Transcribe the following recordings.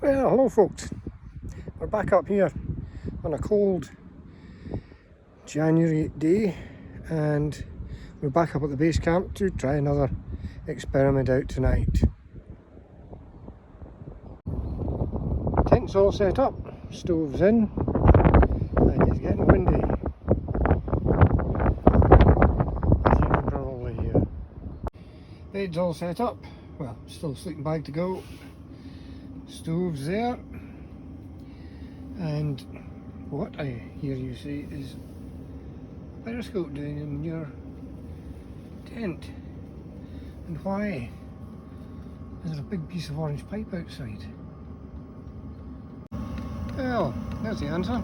Well, hello folks, we're back up here on a cold January day and we're back up at the base camp to try another experiment out tonight. Tent's all set up, stove's in, and it's getting windy, as you can probably hear. Bed's all set up, well, still sleeping bag to go, stove's there. And what I hear you say is a periscope doing in your tent. And why is there a big piece of orange pipe outside? Well, there's the answer.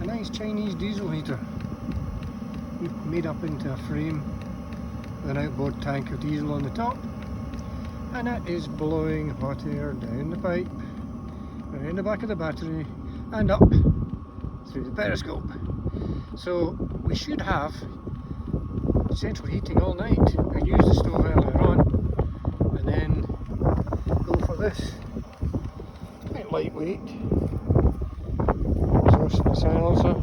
A nice Chinese diesel heater made up into a frame with an outboard tank of diesel on the top. And it is blowing hot air down the pipe, around the back of the battery and up through the periscope. So we should have central heating all night. I used the stove earlier on and then go for this. It's quite lightweight. Exhaust and silencer.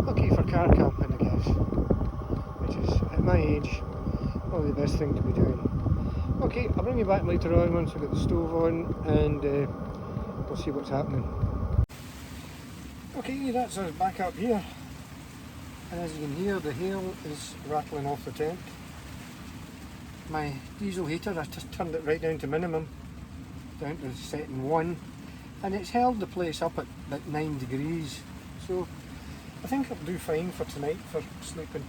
Okay for car camping, I guess. Which is, at my age, probably the best thing to be doing. Okay, I'll bring you back later on once we've got the stove on and we'll see what's happening. Okay, that's us back up here. And as you can hear, the hail is rattling off the tent. My diesel heater, I just turned it right down to minimum, down to setting 1. And it's held the place up at about 9 degrees. So I think it'll do fine for tonight for sleeping.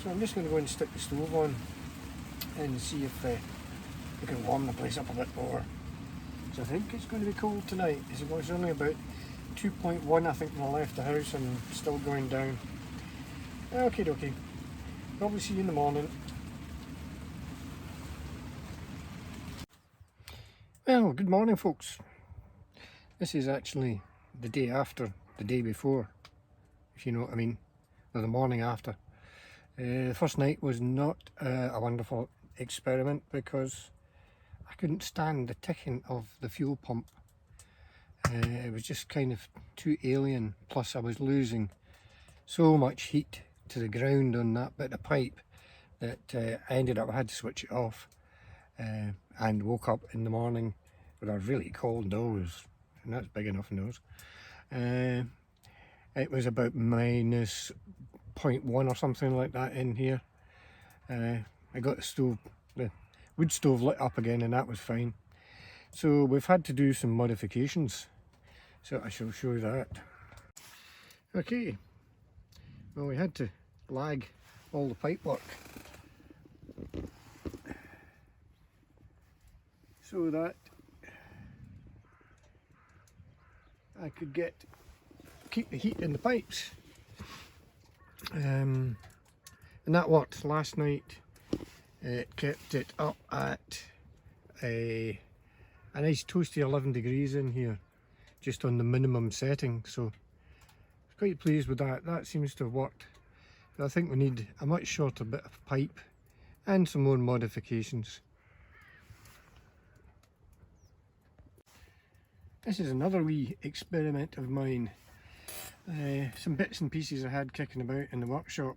So I'm just going to go and stick the stove on and see if we can warm the place up a bit more. So I think it's going to be cold tonight. It's only about 2.1 I think when I left the house and still going down. Okie dokie. Probably see you in the morning. Well, good morning folks. This is actually the day after the day before, if you know what I mean, or the morning after. The first night was not a wonderful experiment because I couldn't stand the ticking of the fuel pump. It was just kind of too alien, plus I was losing so much heat to the ground on that bit of pipe that I ended up, I had to switch it off and woke up in the morning with a really cold nose, and that's big enough nose. It was about minus 0.1 or something like that in here. I got the stove, the wood stove lit up again, and that was fine. So we've had to do some modifications, so I shall show you that. Okay, well, we had to lag all the pipe work so that I could keep the heat in the pipes. And that worked last night. It kept it up at a nice toasty 11 degrees in here, just on the minimum setting, so I was quite pleased with that. That seems to have worked. But I think we need a much shorter bit of pipe and some more modifications. This is another wee experiment of mine. Some bits and pieces I had kicking about in the workshop.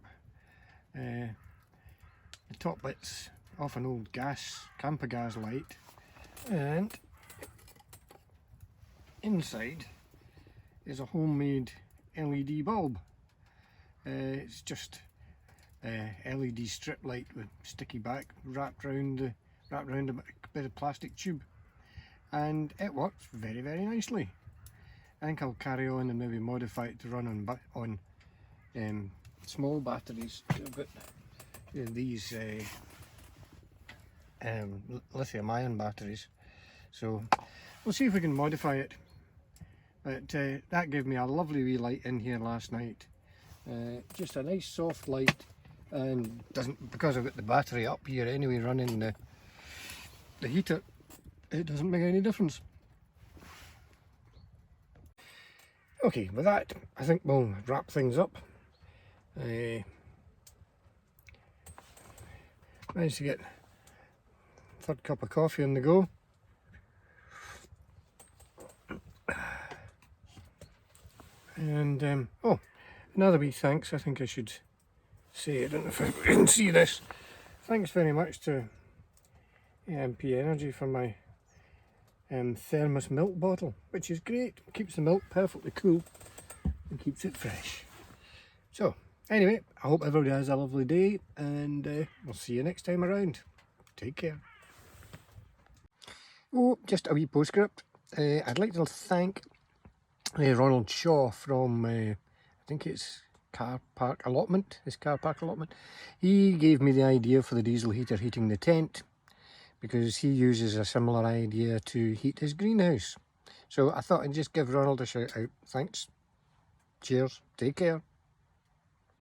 The top bit's off an old camper gas light, and inside is a homemade LED bulb. It's just a LED strip light with sticky back wrapped around a bit of plastic tube, and it works very, very nicely. I think I'll carry on and maybe modify it to run on small batteries. I've got these lithium ion batteries, so we'll see if we can modify it. But that gave me a lovely wee light in here last night. Just a nice soft light, and because I've got the battery up here anyway running the heater, it doesn't make any difference. Okay, with that, I think we'll wrap things up. managed to get third cup of coffee on the go. And oh, another wee thanks, I think I should say, I don't know if I can see this. Thanks very much to MP Energy for my thermos milk bottle, which is great. Keeps the milk perfectly cool and keeps it fresh. So anyway, I hope everybody has a lovely day, and we'll see you next time around. Take care. Oh, just a wee postscript. I'd like to thank Ronald Shaw from, I think it's car park allotment, his car park allotment. He gave me the idea for the diesel heater heating the tent, because he uses a similar idea to heat his greenhouse. So I thought I'd just give Ronald a shout out. Thanks. Cheers. Take care.